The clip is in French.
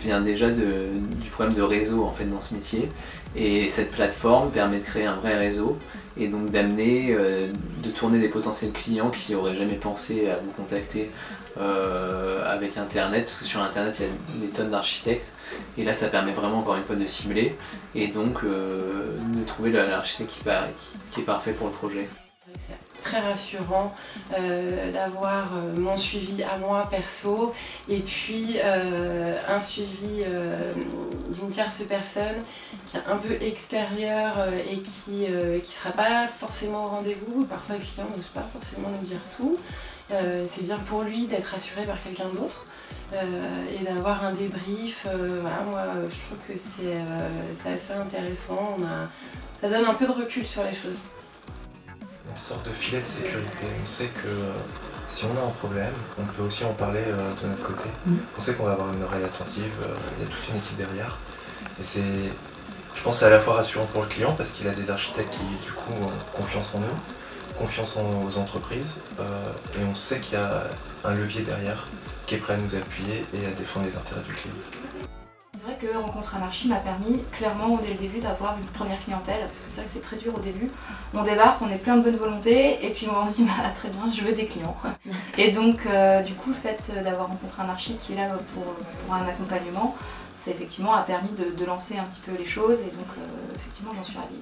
vient déjà du problème de réseau en fait dans ce métier, et cette plateforme permet de créer un vrai réseau et donc d'amener, de tourner des potentiels clients qui n'auraient jamais pensé à vous contacter avec internet, parce que sur internet il y a des tonnes d'architectes, et là ça permet vraiment encore une fois de cibler et donc de trouver l'architecte qui est parfait pour le projet. C'est très rassurant d'avoir mon suivi à moi perso et puis un suivi d'une tierce personne qui est un peu extérieure et qui ne sera pas forcément au rendez-vous. Parfois le client n'ose pas forcément nous dire tout. C'est bien pour lui d'être assuré par quelqu'un d'autre et d'avoir un débrief. Voilà, moi je trouve que c'est assez intéressant. Ça donne un peu de recul sur les choses. Une sorte de filet de sécurité. On sait que si on a un problème, on peut aussi en parler de notre côté. On sait qu'on va avoir une oreille attentive, il y a toute une équipe derrière. Et je pense que c'est à la fois rassurant pour le client parce qu'il a des architectes qui du coup ont confiance en nous, confiance aux entreprises, et on sait qu'il y a un levier derrière qui est prêt à nous appuyer et à défendre les intérêts du client. C'est vrai que rencontrer un archi m'a permis clairement dès le début d'avoir une première clientèle, parce que c'est vrai que c'est très dur au début. On débarque, on est plein de bonne volonté et puis on se dit bah, très bien, je veux des clients. Et donc du coup le fait d'avoir rencontré un archi qui est là pour un accompagnement, ça effectivement a permis de lancer un petit peu les choses et donc effectivement j'en suis ravie.